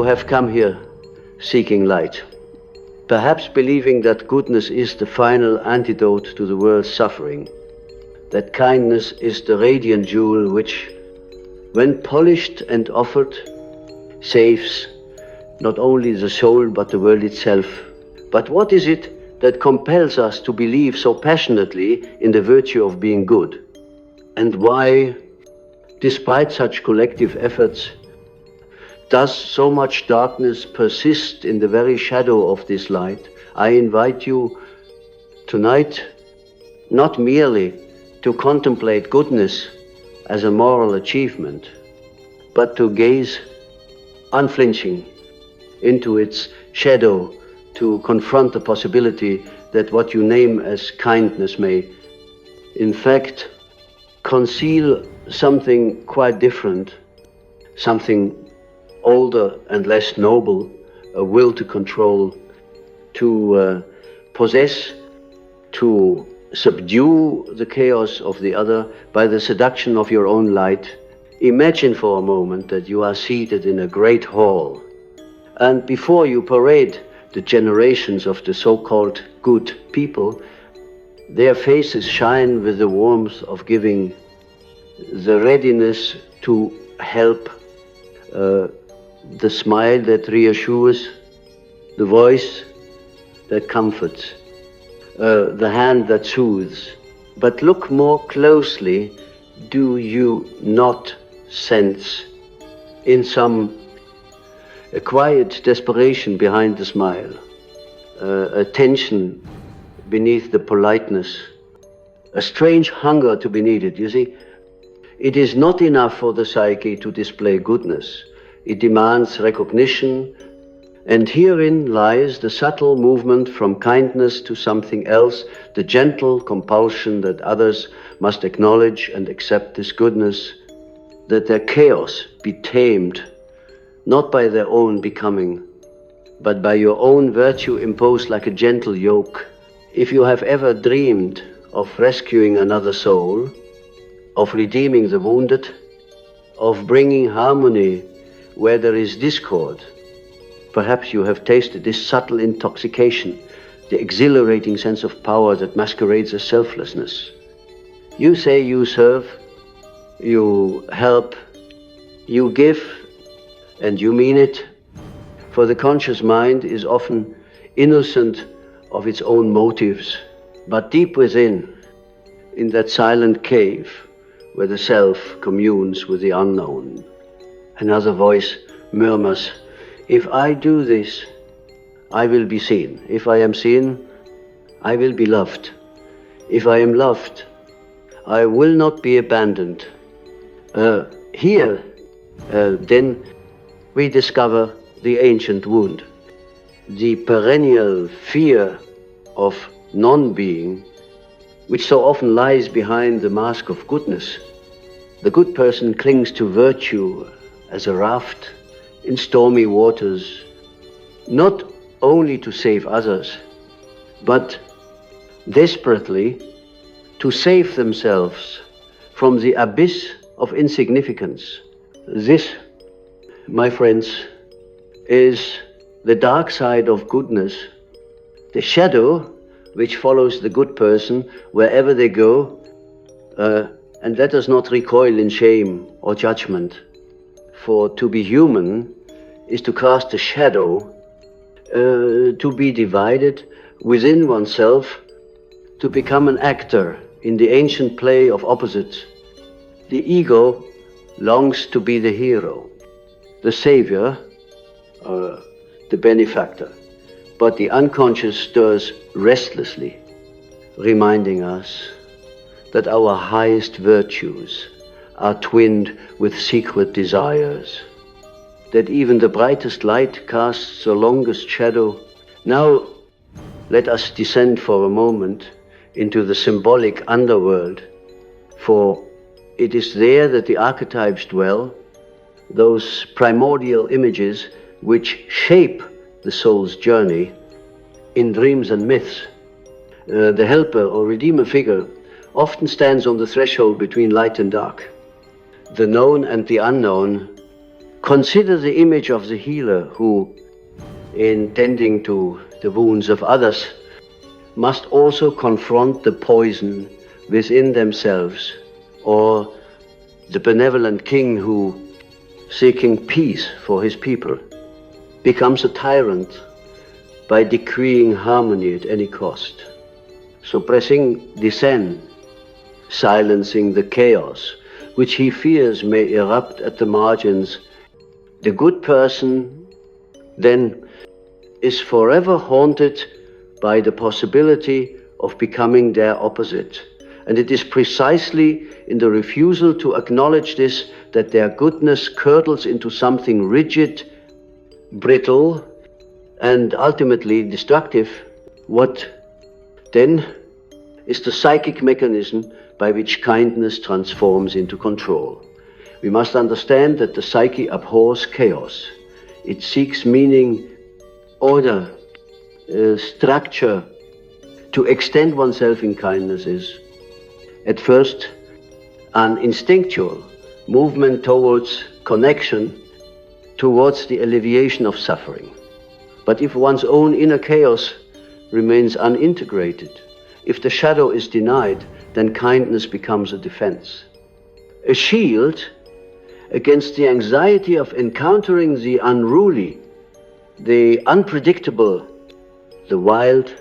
have come here seeking light, perhaps believing that goodness is the final antidote to the world's suffering, that kindness is the radiant jewel which, when polished and offered, saves not only the soul but the world itself. But what is it that compels us to believe so passionately in the virtue of being good? And why, despite such collective efforts, does so much darkness persist in the very shadow of this light? I invite you tonight not merely to contemplate goodness as a moral achievement, but to gaze unflinching into its shadow, to confront the possibility that what you name as kindness may, in fact, conceal something quite different, something older and less noble, a will to control, to possess, to subdue the chaos of the other by the seduction of your own light. Imagine for a moment that you are seated in a great hall, and before you parade the generations of the so-called good people, their faces shine with the warmth of giving, the readiness to help, the smile that reassures, the voice that comforts, the hand that soothes. But look more closely. Do you not sense a quiet desperation behind the smile, a tension beneath the politeness, a strange hunger to be needed? You see, it is not enough for the psyche to display goodness. It demands recognition, and herein lies the subtle movement from kindness to something else, the gentle compulsion that others must acknowledge and accept this goodness, that their chaos be tamed, not by their own becoming, but by your own virtue imposed like a gentle yoke. If you have ever dreamed of rescuing another soul, of redeeming the wounded, of bringing harmony where there is discord, perhaps you have tasted this subtle intoxication, the exhilarating sense of power that masquerades as selflessness. You say you serve, you help, you give, and you mean it, for the conscious mind is often innocent of its own motives, but deep within, in that silent cave where the self communes with the unknown, another voice murmurs, if I do this, I will be seen. If I am seen, I will be loved. If I am loved, I will not be abandoned. Here, then, we discover the ancient wound, the perennial fear of non-being, which so often lies behind the mask of goodness. The good person clings to virtue as a raft in stormy waters, not only to save others, but desperately to save themselves from the abyss of insignificance. This, my friends, is the dark side of goodness, the shadow which follows the good person wherever they go, and let us not recoil in shame or judgment, for to be human is to cast a shadow, to be divided within oneself, to become an actor in the ancient play of opposites. The ego longs to be the hero, the savior, the benefactor, but the unconscious stirs restlessly, reminding us that our highest virtues are twinned with secret desires, that even the brightest light casts the longest shadow. Now let us descend for a moment into the symbolic underworld, for it is there that the archetypes dwell, those primordial images which shape the soul's journey in dreams and myths. The helper or redeemer figure often stands on the threshold between light and dark. The known and the unknown Consider the image of the healer who, in tending to the wounds of others, must also confront the poison within themselves, or the benevolent king who, seeking peace for his people, becomes a tyrant by decreeing harmony at any cost, suppressing dissent, silencing the chaos which he fears may erupt at the margins. The good person then is forever haunted by the possibility of becoming their opposite. And it is precisely in the refusal to acknowledge this that their goodness curdles into something rigid, brittle, and ultimately destructive. What then is the psychic mechanism by which kindness transforms into control? We must understand that the psyche abhors chaos. It seeks meaning, order, structure. To extend oneself in kindness is, at first, an instinctual movement towards connection, towards the alleviation of suffering. But if one's own inner chaos remains unintegrated, if the shadow is denied, then kindness becomes a defense, a shield against the anxiety of encountering the unruly, the unpredictable, the wild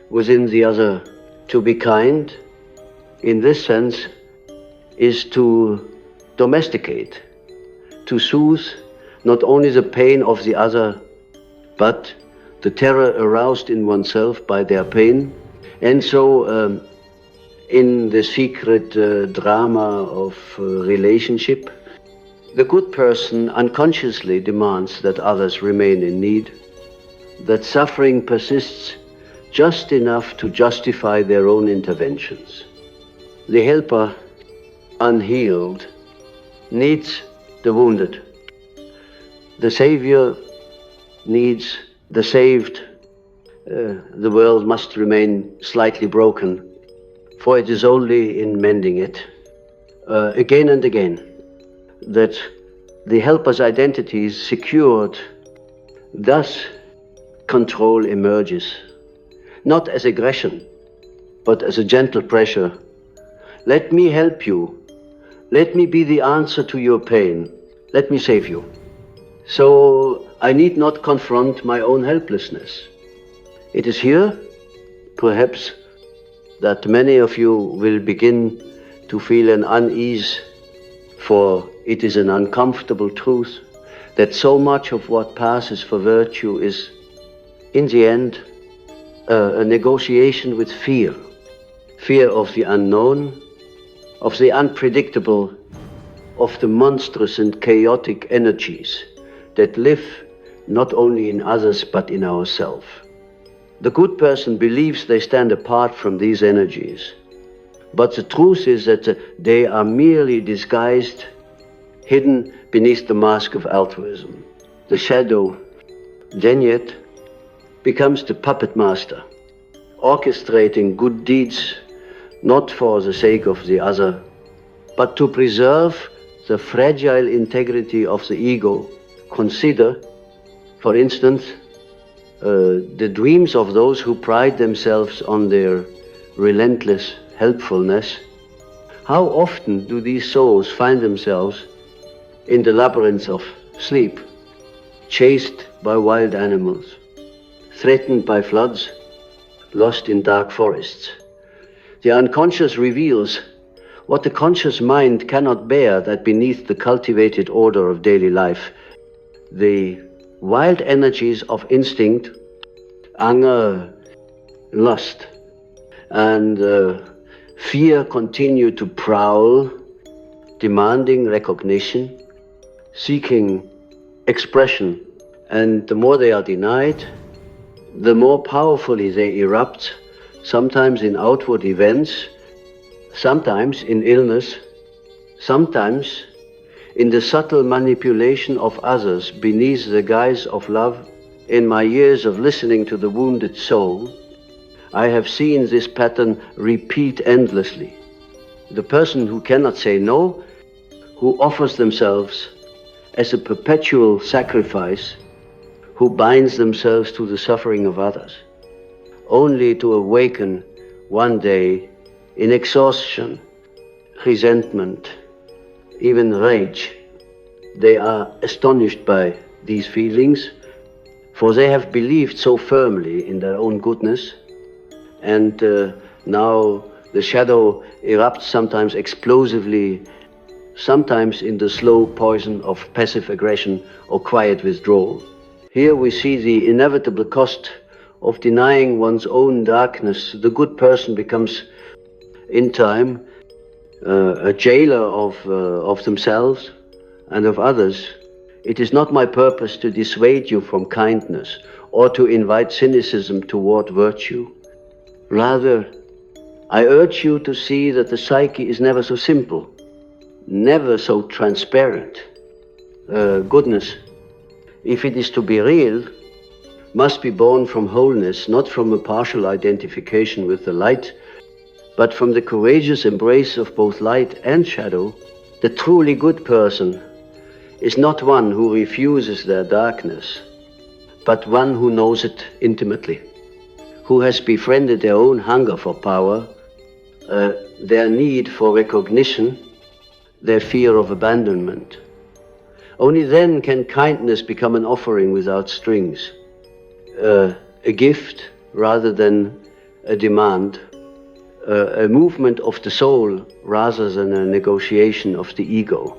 within the other. To be kind, in this sense, is to domesticate, to soothe not only the pain of the other, but the terror aroused in oneself by their pain. And so, in the secret drama of relationship, the good person unconsciously demands that others remain in need, that suffering persists just enough to justify their own interventions. The helper, unhealed, needs the wounded. The Savior needs the saved. The world must remain slightly broken, for it is only in mending it, again and again, that the helper's identity is secured. Thus, control emerges, not as aggression, but as a gentle pressure. Let me help you. Let me be the answer to your pain. Let me save you. So I need not confront my own helplessness. It is here, perhaps, that many of you will begin to feel an unease, for it is an uncomfortable truth that so much of what passes for virtue is, in the end, a negotiation with fear. Fear of the unknown, of the unpredictable, of the monstrous and chaotic energies that live not only in others but in ourselves. The good person believes they stand apart from these energies, but the truth is that they are merely disguised, hidden beneath the mask of altruism. The shadow, then yet, becomes the puppet master, orchestrating good deeds not for the sake of the other, but to preserve the fragile integrity of the ego. Consider, for instance, the dreams of those who pride themselves on their relentless helpfulness. How often do these souls find themselves in the labyrinths of sleep, chased by wild animals, threatened by floods, lost in dark forests? The unconscious reveals what the conscious mind cannot bear, that beneath the cultivated order of daily life, the wild energies of instinct, anger, lust, and fear continue to prowl, demanding recognition, seeking expression. And the more they are denied, the more powerfully they erupt, sometimes in outward events, sometimes in illness, sometimes in the subtle manipulation of others beneath the guise of love. In my years of listening to the wounded soul, I have seen this pattern repeat endlessly. The person who cannot say no, who offers themselves as a perpetual sacrifice who binds themselves to the suffering of others, only to awaken one day in exhaustion, resentment, even rage. They are astonished by these feelings, for they have believed so firmly in their own goodness, and now the shadow erupts sometimes explosively, sometimes in the slow poison of passive aggression or quiet withdrawal. Here we see the inevitable cost of denying one's own darkness. The good person becomes, in time, a jailer of themselves and of others. It is not my purpose to dissuade you from kindness or to invite cynicism toward virtue. Rather, I urge you to see that the psyche is never so simple, never so transparent. Goodness, if it is to be real, must be born from wholeness, not from a partial identification with the light, but from the courageous embrace of both light and shadow. The truly good person is not one who refuses their darkness, but one who knows it intimately, who has befriended their own hunger for power, their need for recognition, their fear of abandonment. Only then can kindness become an offering without strings, a gift rather than a demand, a movement of the soul rather than a negotiation of the ego.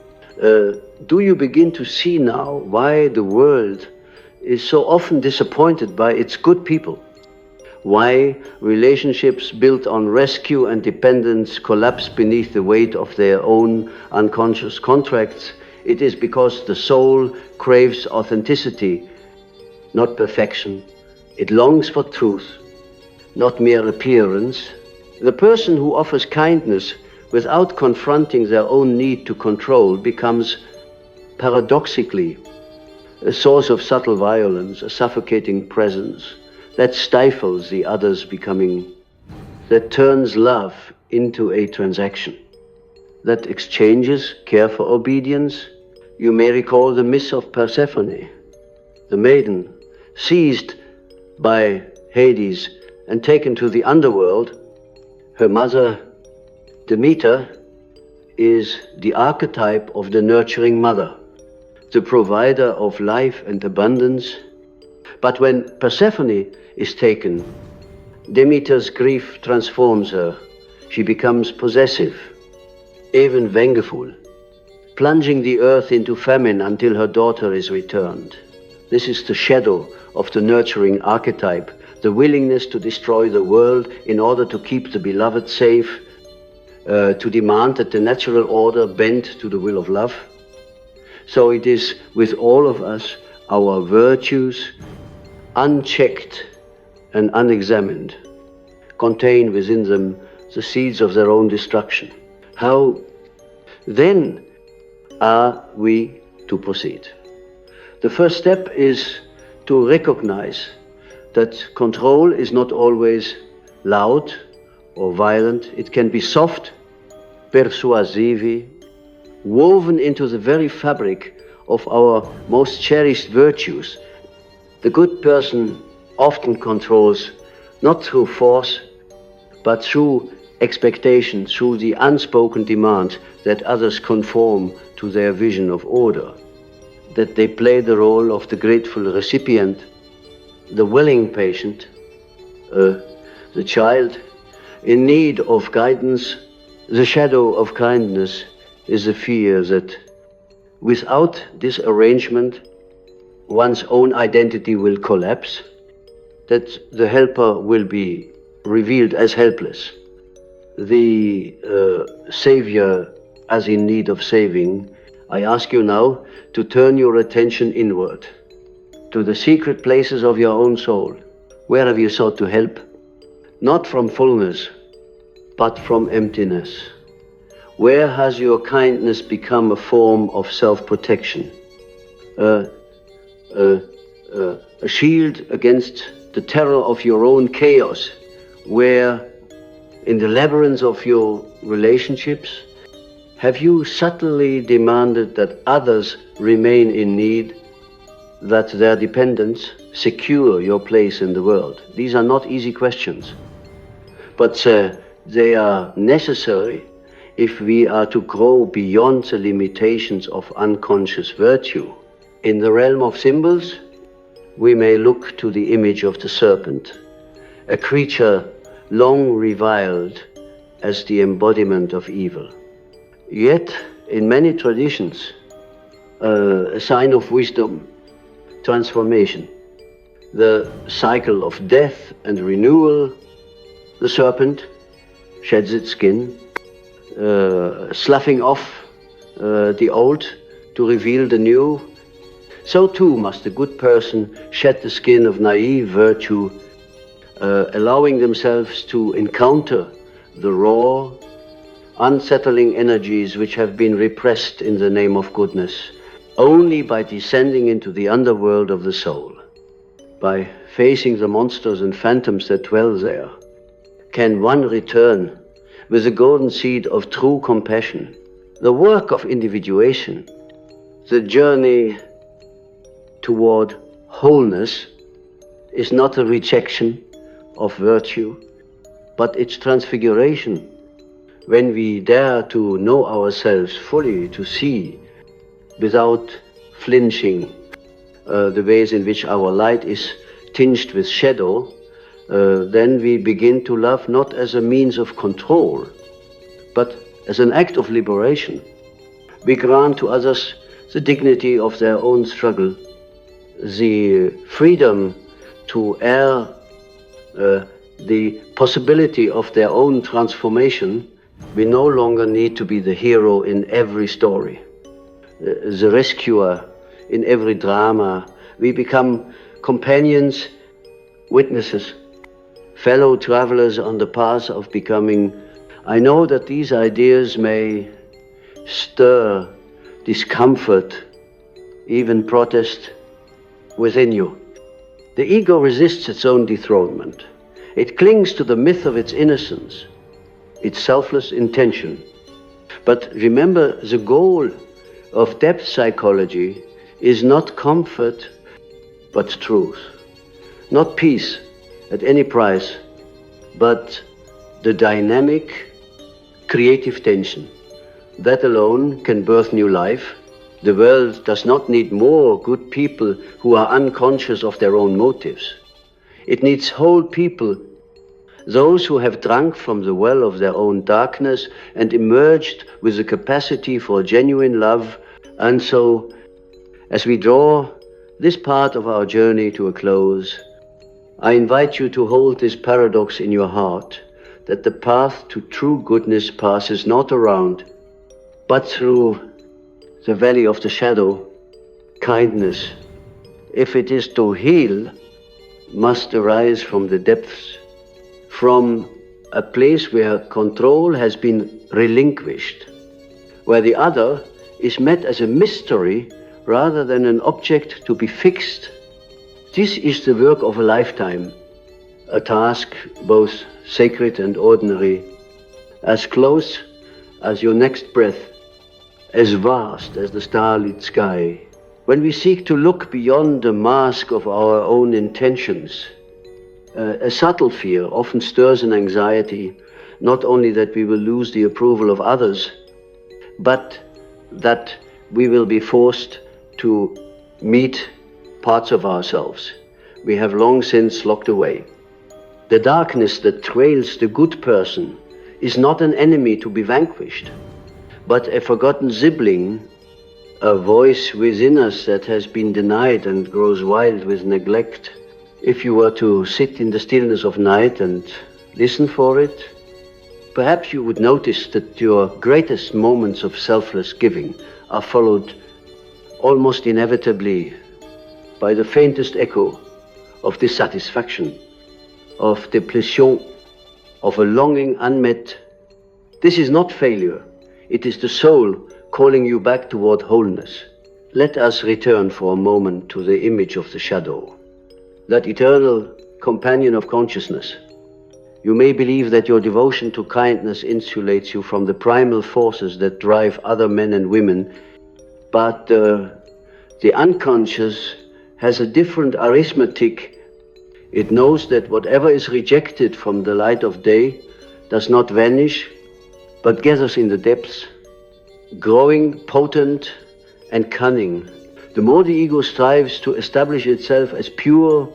Do you begin to see now why the world is so often disappointed by its good people? Why relationships built on rescue and dependence collapse beneath the weight of their own unconscious contracts? It is because the soul craves authenticity, not perfection. It longs for truth, not mere appearance. The person who offers kindness without confronting their own need to control becomes, paradoxically, a source of subtle violence, a suffocating presence that stifles the other's becoming, that turns love into a transaction, that exchanges care for obedience. You may recall the myth of Persephone, the maiden, seized by Hades and taken to the underworld. Her mother, Demeter, is the archetype of the nurturing mother, the provider of life and abundance. But when Persephone is taken, Demeter's grief transforms her. She becomes possessive, even vengeful, plunging the earth into famine until her daughter is returned. This is the shadow of the nurturing archetype, the willingness to destroy the world in order to keep the beloved safe, to demand that the natural order bend to the will of love. So it is with all of us, our virtues, unchecked and unexamined, contain within them the seeds of their own destruction. How then are we to proceed? The first step is to recognize that control is not always loud or violent. It can be soft, persuasive, woven into the very fabric of our most cherished virtues. The good person often controls not through force, but through expectation, through the unspoken demand that others conform to their vision of order, that they play the role of the grateful recipient, the willing patient, the child in need of guidance. The shadow of kindness is the fear that without this arrangement, one's own identity will collapse, that the helper will be revealed as helpless, the savior as in need of saving. I ask you now to turn your attention inward, to the secret places of your own soul. Where have you sought to help? Not from fullness, but from emptiness. Where has your kindness become a form of self-protection? A shield against the terror of your own chaos, where in the labyrinth of your relationships, Have you subtly demanded that others remain in need, that their dependence secure your place in the world? These are not easy questions, but they are necessary if we are to grow beyond the limitations of unconscious virtue. In the realm of symbols, we may look to the image of the serpent, a creature long reviled as the embodiment of evil. Yet, in many traditions, a sign of wisdom, transformation, the cycle of death and renewal. The serpent sheds its skin, sloughing off the old to reveal the new. So too must a good person shed the skin of naive virtue, allowing themselves to encounter the raw, unsettling energies which have been repressed in the name of goodness. Only by descending into the underworld of the soul, by facing the monsters and phantoms that dwell there, can one return with the golden seed of true compassion. The work of individuation, the journey toward wholeness, is not a rejection of virtue, but its transfiguration. When we dare to know ourselves fully, to see without flinching the ways in which our light is tinged with shadow, then we begin to love not as a means of control, but as an act of liberation. We grant to others the dignity of their own struggle, the freedom to air the possibility of their own transformation. We no longer need to be the hero in every story, the rescuer in every drama. We become companions, witnesses, fellow travelers on the path of becoming. I know that these ideas may stir discomfort, even protest within you. The ego resists its own dethronement. It clings to the myth of its innocence, its selfless intention. But remember, the goal of depth psychology is not comfort, but truth. Not peace at any price, but the dynamic, creative tension. That alone can birth new life. The world does not need more good people who are unconscious of their own motives. It needs whole people, those who have drunk from the well of their own darkness and emerged with the capacity for genuine love. And so, as we draw this part of our journey to a close, I invite you to hold this paradox in your heart, that the path to true goodness passes not around, but through the valley of the shadow. Kindness, if it is to heal, must arise from the depths, from a place where control has been relinquished, where the other is met as a mystery rather than an object to be fixed. This is the work of a lifetime, a task both sacred and ordinary, as close as your next breath, as vast as the starlit sky. When we seek to look beyond the mask of our own intentions, a subtle fear often stirs an anxiety, not only that we will lose the approval of others, but that we will be forced to meet parts of ourselves we have long since locked away. The darkness that trails the good person is not an enemy to be vanquished, but a forgotten sibling, a voice within us that has been denied and grows wild with neglect. If you were to sit in the stillness of night and listen for it, perhaps you would notice that your greatest moments of selfless giving are followed almost inevitably by the faintest echo of dissatisfaction, of depletion, of a longing unmet. This is not failure. It is the soul calling you back toward wholeness. Let us return for a moment to the image of the shadow, that eternal companion of consciousness. You may believe that your devotion to kindness insulates you from the primal forces that drive other men and women, but the unconscious has a different arithmetic. It knows that whatever is rejected from the light of day does not vanish, but gathers in the depths, growing potent and cunning. The more the ego strives to establish itself as pure,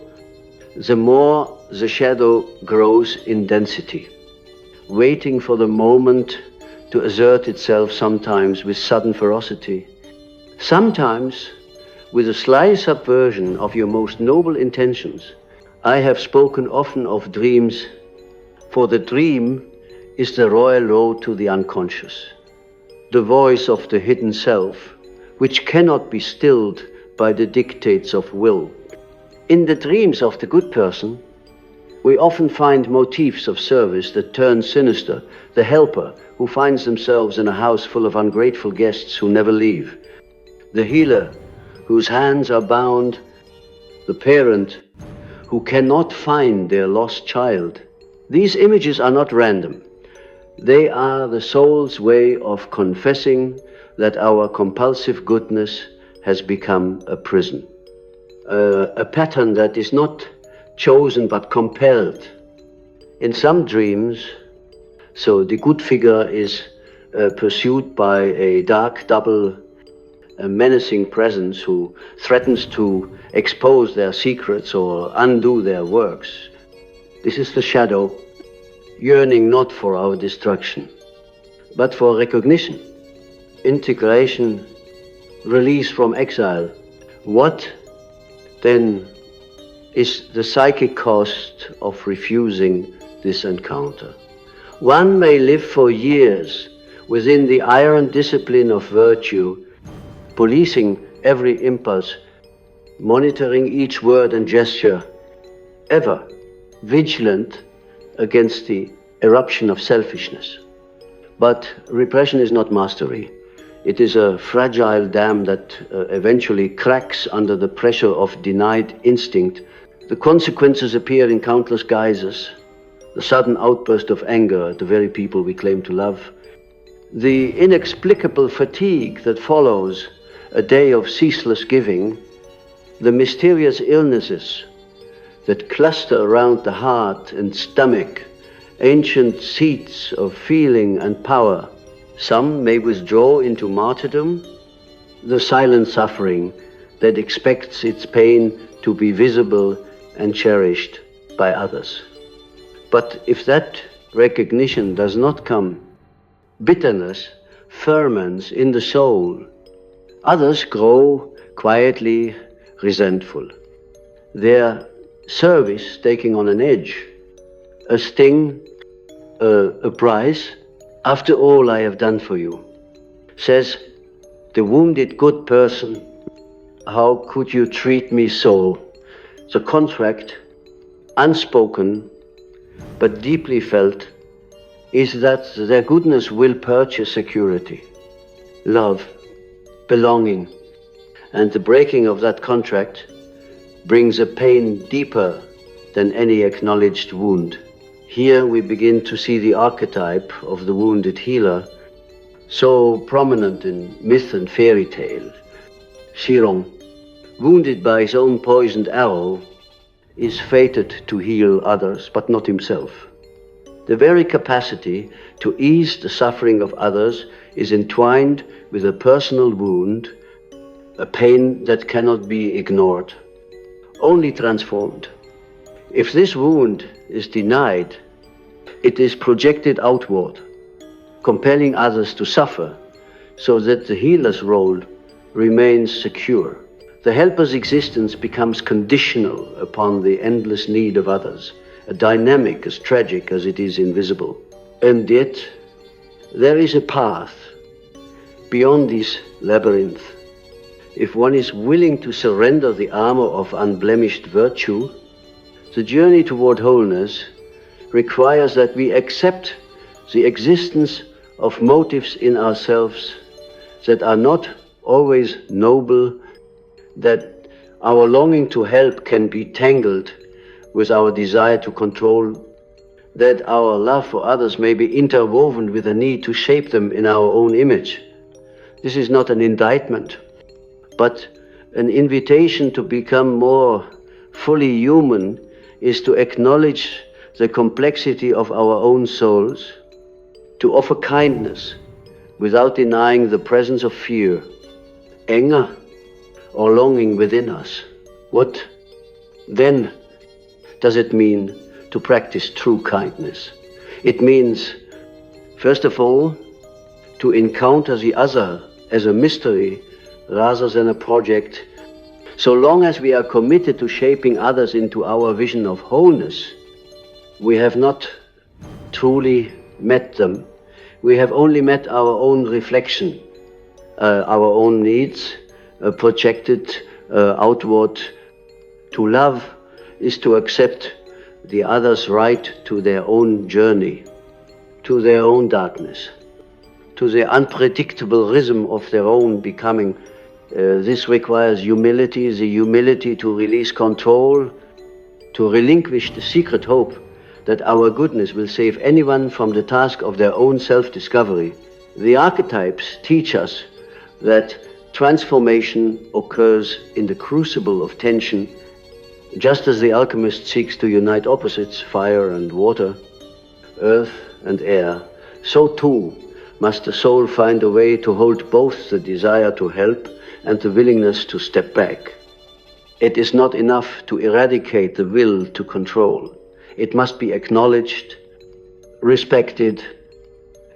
the more the shadow grows in density, waiting for the moment to assert itself, sometimes with sudden ferocity, sometimes with a sly subversion of your most noble intentions. I have spoken often of dreams, for the dream is the royal road to the unconscious, the voice of the hidden self, which cannot be stilled by the dictates of will. In the dreams of the good person, we often find motifs of service that turn sinister, the helper who finds themselves in a house full of ungrateful guests who never leave, the healer whose hands are bound, the parent who cannot find their lost child. These images are not random. They are the soul's way of confessing that our compulsive goodness has become a prison, a pattern that is not chosen but compelled. In some dreams, so the good figure is pursued by a dark double, a menacing presence who threatens to expose their secrets or undo their works. This is the shadow, yearning not for our destruction, but for recognition, integration, release from exile. What then is the psychic cost of refusing this encounter? One may live for years within the iron discipline of virtue, policing every impulse, monitoring each word and gesture, ever vigilant against the eruption of selfishness. But repression is not mastery. It is a fragile dam that eventually cracks under the pressure of denied instinct. The consequences appear in countless guises. The sudden outburst of anger at the very people we claim to love. The inexplicable fatigue that follows a day of ceaseless giving. The mysterious illnesses that cluster around the heart and stomach, ancient seats of feeling and power. Some may withdraw into martyrdom, the silent suffering that expects its pain to be visible and cherished by others. But if that recognition does not come, bitterness ferments in the soul. Others grow quietly resentful, their service taking on an edge, a sting, a price. After all I have done for you, says the wounded good person, how could you treat me so? The contract, unspoken but deeply felt, is that their goodness will purchase security, love, belonging, and the breaking of that contract brings a pain deeper than any acknowledged wound. Here we begin to see the archetype of the wounded healer, so prominent in myth and fairy tale. Jung, wounded by his own poisoned arrow, is fated to heal others, but not himself. The very capacity to ease the suffering of others is entwined with a personal wound, a pain that cannot be ignored, only transformed. If this wound is denied, it is projected outward, compelling others to suffer, so that the healer's role remains secure. The helper's existence becomes conditional upon the endless need of others, a dynamic as tragic as it is invisible. And yet, there is a path beyond this labyrinth. If one is willing to surrender the armor of unblemished virtue, the journey toward wholeness requires that we accept the existence of motives in ourselves that are not always noble, that our longing to help can be tangled with our desire to control, that our love for others may be interwoven with a need to shape them in our own image. This is not an indictment, but an invitation to become more fully human is to acknowledge the complexity of our own souls, to offer kindness without denying the presence of fear, anger, or longing within us. What then does it mean to practice true kindness? It means, first of all, to encounter the other as a mystery rather than a project. So long as we are committed to shaping others into our vision of wholeness, we have not truly met them. We have only met our own reflection, our own needs, projected outward. To love is to accept the other's right to their own journey, to their own darkness, to the unpredictable rhythm of their own becoming. This requires humility, the humility to release control, to relinquish the secret hope that our goodness will save anyone from the task of their own self-discovery. The archetypes teach us that transformation occurs in the crucible of tension, just as the alchemist seeks to unite opposites, fire and water, earth and air. So too must the soul find a way to hold both the desire to help and the willingness to step back. It is not enough to eradicate the will to control. It must be acknowledged, respected,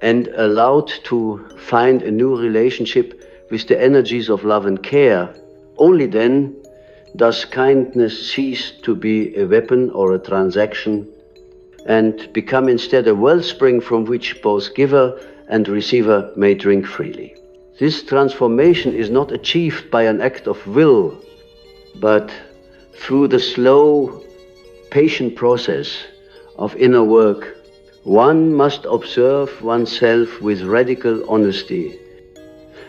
and allowed to find a new relationship with the energies of love and care. Only then does kindness cease to be a weapon or a transaction and become instead a wellspring from which both giver and receiver may drink freely. This transformation is not achieved by an act of will, but through the slow, patient process of inner work. One must observe oneself with radical honesty,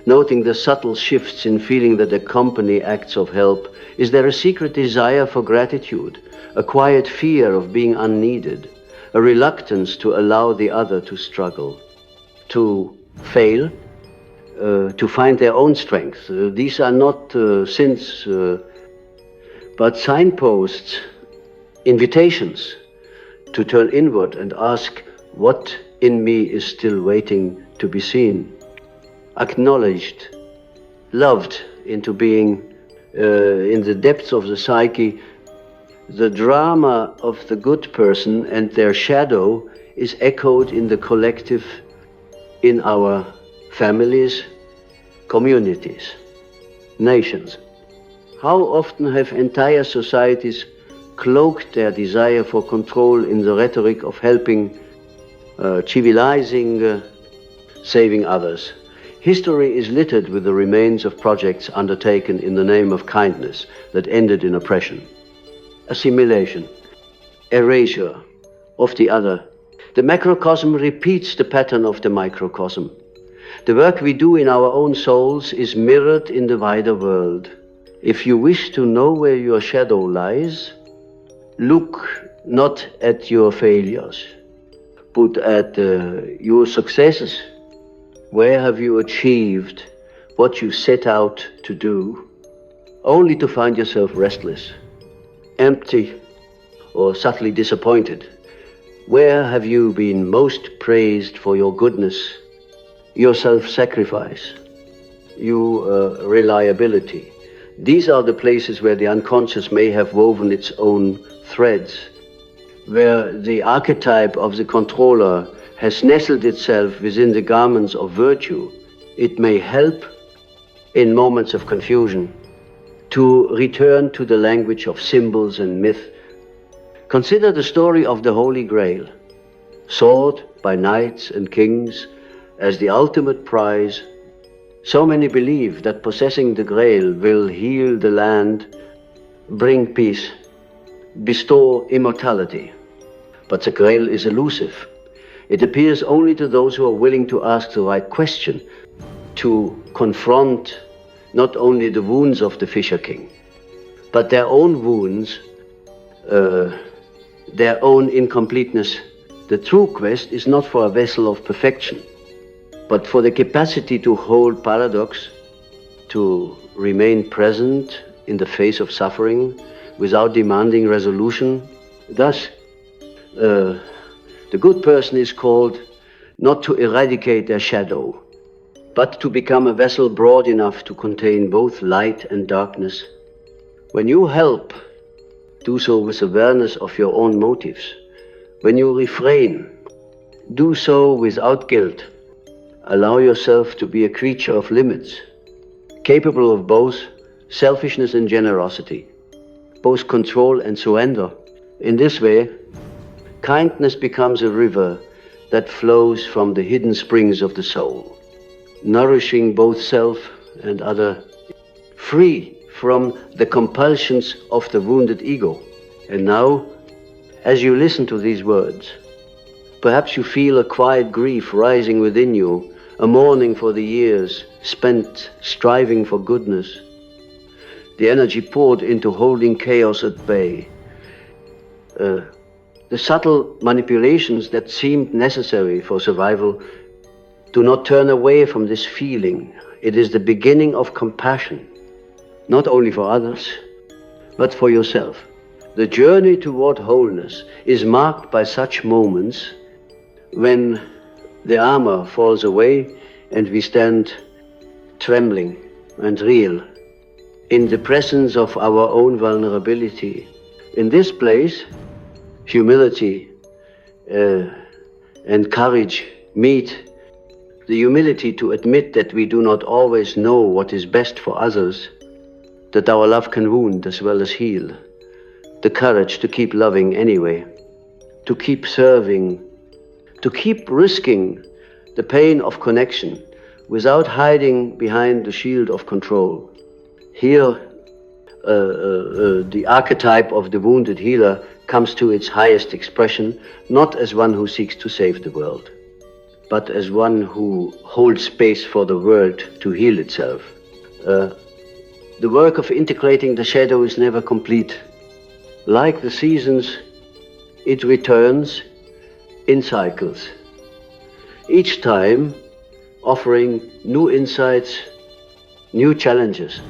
noting the subtle shifts in feeling that accompany acts of help. Is there a secret desire for gratitude, a quiet fear of being unneeded, a reluctance to allow the other to struggle, to fail, to find their own strength? These are not sins, but signposts, invitations to turn inward and ask, what in me is still waiting to be seen, acknowledged, loved into being. In the depths of the psyche, the drama of the good person and their shadow is echoed in the collective, in our families, communities, nations. How often have entire societies cloaked their desire for control in the rhetoric of helping, civilizing, saving others? History is littered with the remains of projects undertaken in the name of kindness that ended in oppression, assimilation, erasure of the other. The macrocosm repeats the pattern of the microcosm. The work we do in our own souls is mirrored in the wider world. If you wish to know where your shadow lies, look not at your failures, but at your successes. Where have you achieved what you set out to do, only to find yourself restless, empty, or subtly disappointed? Where have you been most praised for your goodness, your self-sacrifice, your reliability? These are the places where the unconscious may have woven its own threads, where the archetype of the controller has nestled itself within the garments of virtue. It may help in moments of confusion to return to the language of symbols and myth. Consider the story of the Holy Grail, sought by knights and kings as the ultimate prize. So many believe that possessing the Grail will heal the land, bring peace, bestow immortality. But the Grail is elusive. It appears only to those who are willing to ask the right question, to confront not only the wounds of the Fisher King, but their own wounds, their own incompleteness, The true quest is not for a vessel of perfection, but for the capacity to hold paradox, to remain present in the face of suffering without demanding resolution. Thus, the good person is called not to eradicate their shadow, but to become a vessel broad enough to contain both light and darkness. When you help, do so with awareness of your own motives. When you refrain, do so without guilt. Allow yourself to be a creature of limits, capable of both selfishness and generosity, both control and surrender. In this way, kindness becomes a river that flows from the hidden springs of the soul, nourishing both self and other, free from the compulsions of the wounded ego. And now, as you listen to these words, perhaps you feel a quiet grief rising within you, a mourning for the years spent striving for goodness, the energy poured into holding chaos at bay, the subtle manipulations that seemed necessary for survival. Do not turn away from this feeling. It is the beginning of compassion, not only for others, but for yourself. The journey toward wholeness is marked by such moments when the armor falls away and we stand trembling and real in the presence of our own vulnerability. In this place, humility and courage meet. The humility to admit that we do not always know what is best for others, that our love can wound as well as heal. The courage to keep loving anyway, to keep serving, to keep risking the pain of connection without hiding behind the shield of control. Here, the archetype of the wounded healer comes to its highest expression, not as one who seeks to save the world, but as one who holds space for the world to heal itself. The work of integrating the shadow is never complete. Like the seasons, it returns in cycles, each time offering new insights, new challenges,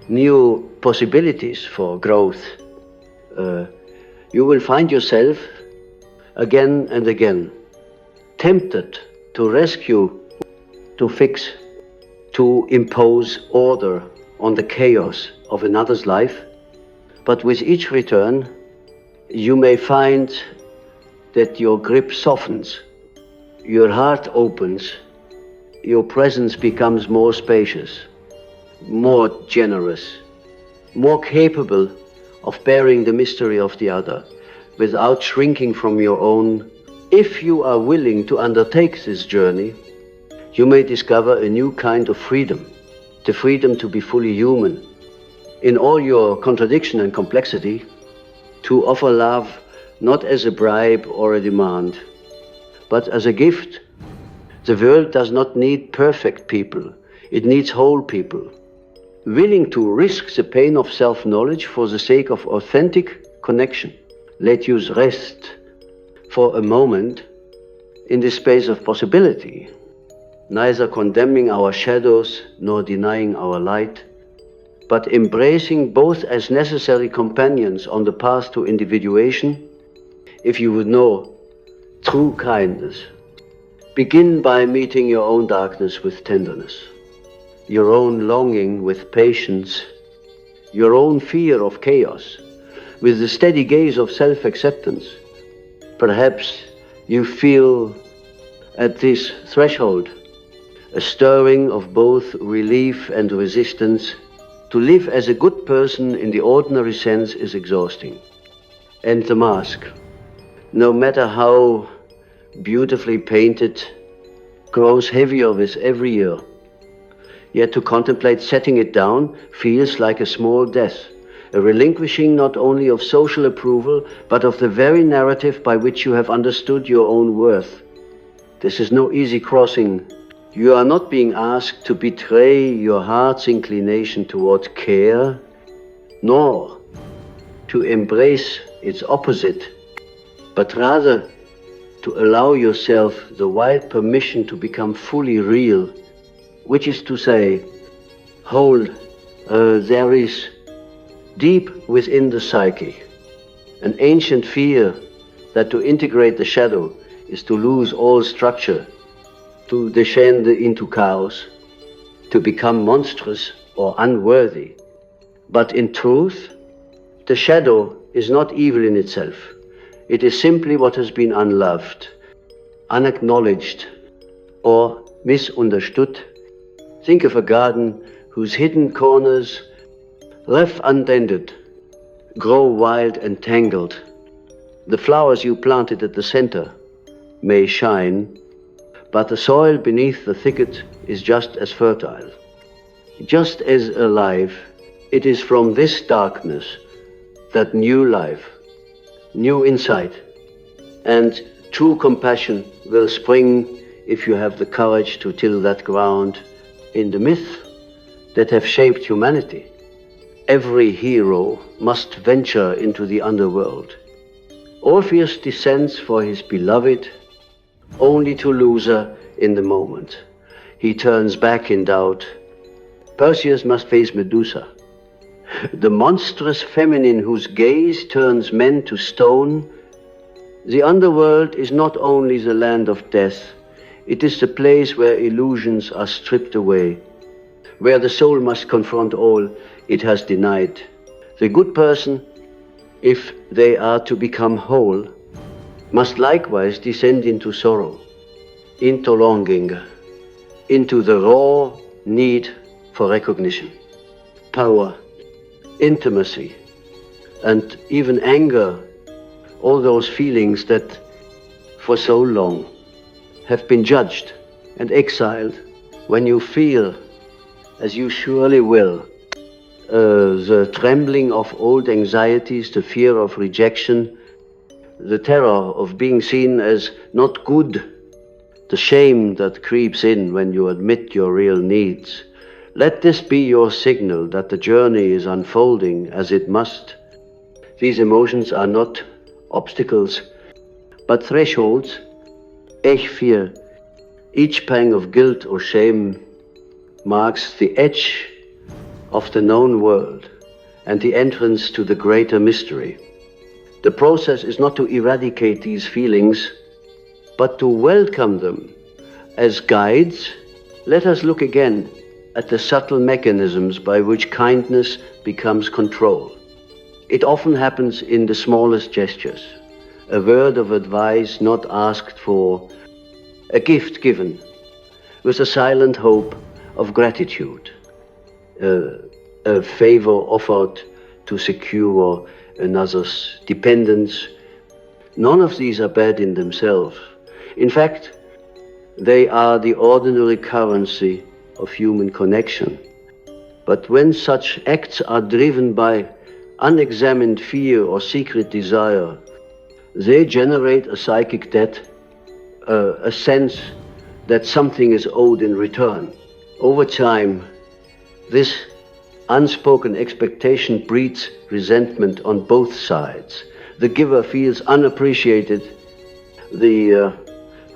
new possibilities for growth. You will find yourself again and again tempted to rescue, to fix, to impose order on the chaos of another's life. But with each return, you may find that your grip softens, your heart opens, your presence becomes more spacious, more generous, more capable of bearing the mystery of the other without shrinking from your own. If you are willing to undertake this journey, you may discover a new kind of freedom, the freedom to be fully human, in all your contradiction and complexity, to offer love not as a bribe or a demand, but as a gift. The world does not need perfect people, it needs whole people, willing to risk the pain of self-knowledge for the sake of authentic connection. Let us rest for a moment in the space of possibility, neither condemning our shadows nor denying our light, but embracing both as necessary companions on the path to individuation. If you would know true kindness, begin by meeting your own darkness with tenderness, your own longing with patience, your own fear of chaos with the steady gaze of self-acceptance. Perhaps you feel at this threshold a stirring of both relief and resistance. To live as a good person in the ordinary sense is exhausting. And the mask, no matter how beautifully painted, grows heavier with every year. Yet to contemplate setting it down feels like a small death, a relinquishing not only of social approval, but of the very narrative by which you have understood your own worth. This is no easy crossing. You are not being asked to betray your heart's inclination toward care, nor to embrace its opposite, but rather to allow yourself the wild permission to become fully real, which is to say, hold, there is deep within the psyche an ancient fear that to integrate the shadow is to lose all structure, to descend into chaos, to become monstrous or unworthy. But in truth, the shadow is not evil in itself. It is simply what has been unloved, unacknowledged, or misunderstood. Think of a garden whose hidden corners, left untended, grow wild and tangled. The flowers you planted at the center may shine, but the soil beneath the thicket is just as fertile, just as alive. It is from this darkness that new life, new insight, and true compassion will spring if you have the courage to till that ground. In the myths that have shaped humanity, every hero must venture into the underworld. Orpheus descends for his beloved, only to lose her in the moment. He turns back in doubt. Perseus must face Medusa, the monstrous feminine whose gaze turns men to stone. The underworld is not only the land of death, it is the place where illusions are stripped away, where the soul must confront all it has denied. The good person, if they are to become whole, must likewise descend into sorrow, into longing, into the raw need for recognition, power, intimacy, and even anger, all those feelings that for so long have been judged and exiled. When you feel, as you surely will, the trembling of old anxieties, the fear of rejection, the terror of being seen as not good, the shame that creeps in when you admit your real needs, let this be your signal that the journey is unfolding as it must. These emotions are not obstacles, but thresholds. Ich fear, each pang of guilt or shame marks the edge of the known world and the entrance to the greater mystery. The process is not to eradicate these feelings, but to welcome them as guides. Let us look again at the subtle mechanisms by which kindness becomes control. It often happens in the smallest gestures, a word of advice not asked for, a gift given with a silent hope of gratitude, a favor offered to secure another's dependence. None of these are bad in themselves. In fact, they are the ordinary currency of human connection. But when such acts are driven by unexamined fear or secret desire, they generate a psychic debt, a sense that something is owed in return. Over time, this unspoken expectation breeds resentment on both sides. The giver feels unappreciated, the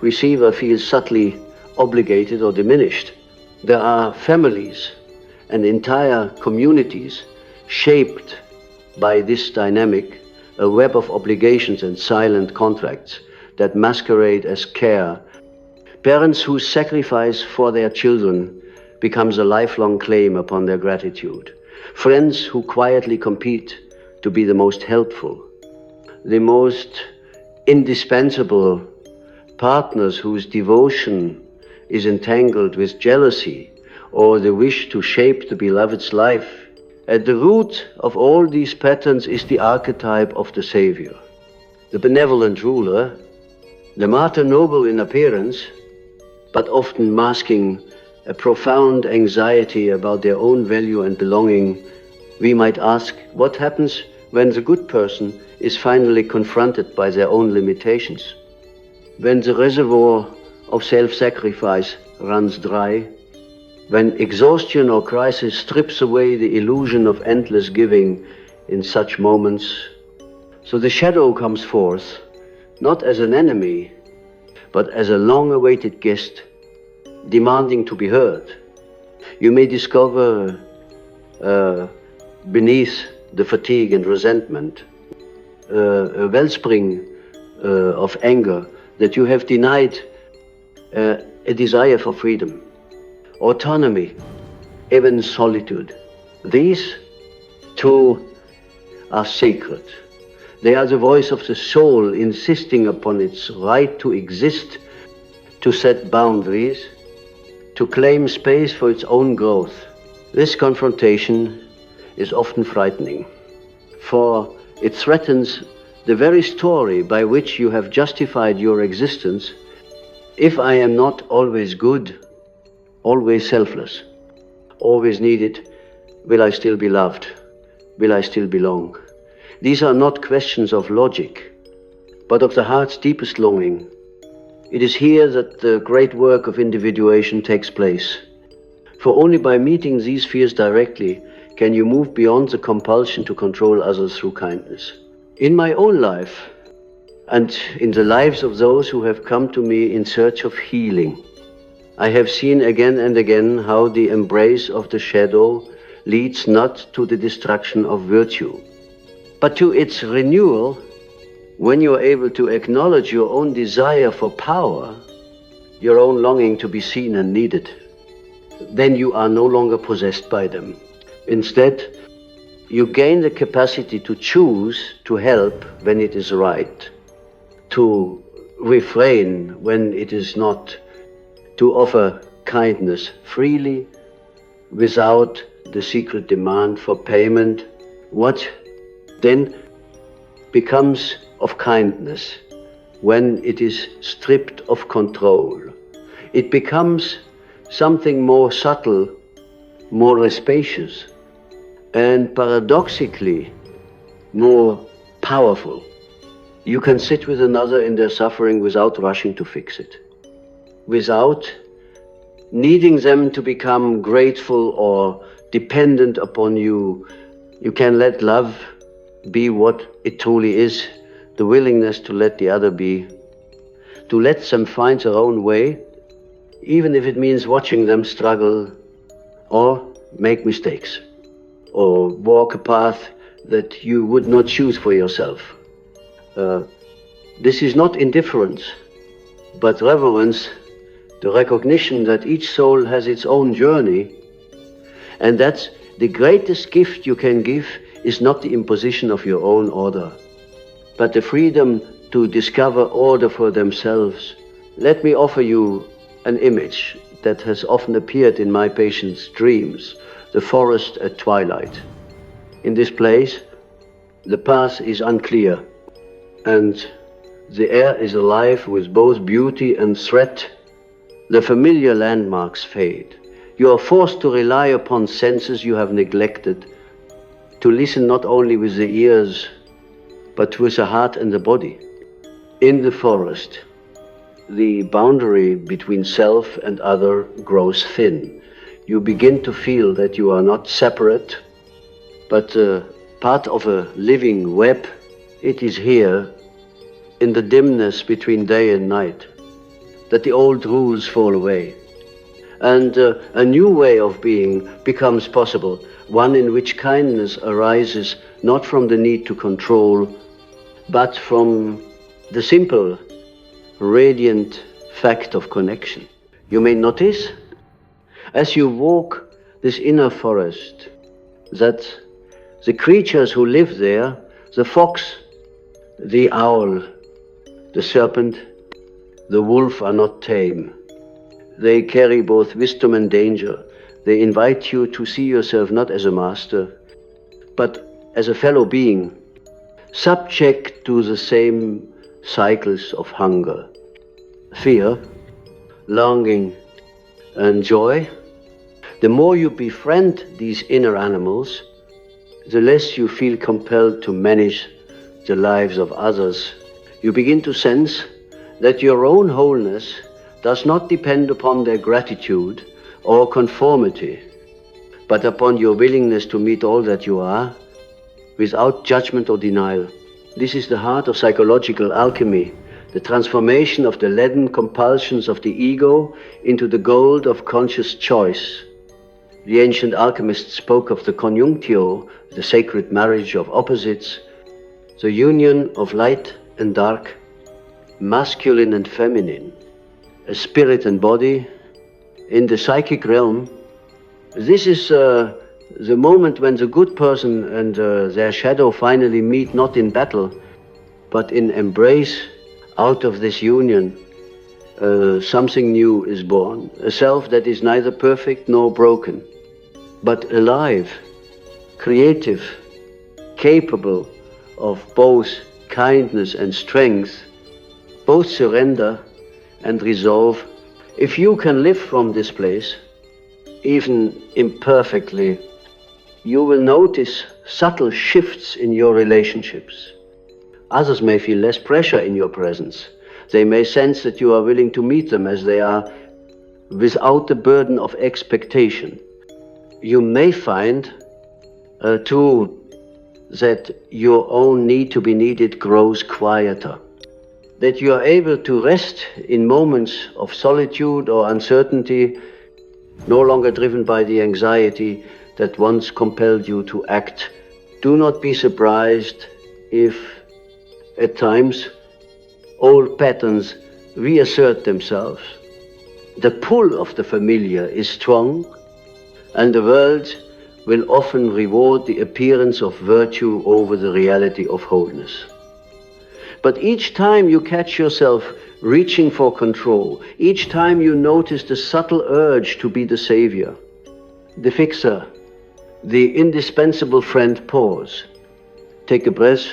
receiver feels subtly obligated or diminished. There are families and entire communities shaped by this dynamic, a web of obligations and silent contracts that masquerade as care. Parents whose sacrifice for their children becomes a lifelong claim upon their gratitude. Friends who quietly compete to be the most helpful. The most indispensable partners whose devotion is entangled with jealousy or the wish to shape the beloved's life. At the root of all these patterns is the archetype of the savior, the benevolent ruler, the martyr noble in appearance, but often masking a profound anxiety about their own value and belonging. We might ask, what happens when the good person is finally confronted by their own limitations? When the reservoir of self-sacrifice runs dry, when exhaustion or crisis strips away the illusion of endless giving in such moments. So the shadow comes forth, not as an enemy, but as a long-awaited guest, demanding to be heard. You may discover beneath the fatigue and resentment a wellspring of anger that you have denied a desire for freedom, autonomy, even solitude. These two are sacred. They are the voice of the soul insisting upon its right to exist, to set boundaries, to claim space for its own growth. This confrontation is often frightening, for it threatens the very story by which you have justified your existence. If I am not always good, always selfless, always needed, will I still be loved? Will I still belong? These are not questions of logic, but of the heart's deepest longing. It is here that the great work of individuation takes place. For only by meeting these fears directly can you move beyond the compulsion to control others through kindness. In my own life, and in the lives of those who have come to me in search of healing, I have seen again and again how the embrace of the shadow leads not to the destruction of virtue, but to its renewal. When you are able to acknowledge your own desire for power, your own longing to be seen and needed, then you are no longer possessed by them. Instead, you gain the capacity to choose to help when it is right, to refrain when it is not, to offer kindness freely without the secret demand for payment. What then becomes of kindness when it is stripped of control? It becomes something more subtle, more spacious, and paradoxically more powerful. You can sit with another in their suffering without rushing to fix it, without needing them to become grateful or dependent upon you. You can let love be what it truly is, the willingness to let the other be, to let them find their own way, even if it means watching them struggle or make mistakes, or walk a path that you would not choose for yourself. This is not indifference, but reverence, the recognition that each soul has its own journey, and that the greatest gift you can give is not the imposition of your own order, but the freedom to discover order for themselves. Let me offer you an image that has often appeared in my patients' dreams: the forest at twilight. In this place, the path is unclear, and the air is alive with both beauty and threat. The familiar landmarks fade. You are forced to rely upon senses you have neglected, to listen not only with the ears, but with the heart and the body. In the forest, the boundary between self and other grows thin. You begin to feel that you are not separate, but part of a living web. It is here, in the dimness between day and night, that the old rules fall away, and a new way of being becomes possible, one in which kindness arises not from the need to control, but from the simple, radiant fact of connection. You may notice, as you walk this inner forest, that the creatures who live there, the fox, the owl, the serpent, the wolf, are not tame. They carry both wisdom and danger. They invite you to see yourself not as a master, but as a fellow being, subject to the same cycles of hunger, fear, longing, and joy. The more you befriend these inner animals, the less you feel compelled to manage the lives of others. You begin to sense that your own wholeness does not depend upon their gratitude or conformity, but upon your willingness to meet all that you are without judgment or denial. This is the heart of psychological alchemy, the transformation of the leaden compulsions of the ego into the gold of conscious choice. The ancient alchemists spoke of the conjunctio, the sacred marriage of opposites, the union of light and dark, masculine and feminine, a spirit and body. In the psychic realm, this is the moment when the good person and their shadow finally meet, not in battle, but in embrace. Out of this union, something new is born, a self that is neither perfect nor broken, but alive, creative, capable of both kindness and strength, both surrender and resolve. If you can live from this place, even imperfectly, you will notice subtle shifts in your relationships. Others may feel less pressure in your presence. They may sense that you are willing to meet them as they are, without the burden of expectation. You may find, too, that your own need to be needed grows quieter, that you are able to rest in moments of solitude or uncertainty, no longer driven by the anxiety that once compelled you to act. Do not be surprised if, at times, old patterns reassert themselves. The pull of the familiar is strong, and the world will often reward the appearance of virtue over the reality of wholeness. But each time you catch yourself reaching for control, each time you notice the subtle urge to be the savior, the fixer, the indispensable friend, pause. Take a breath.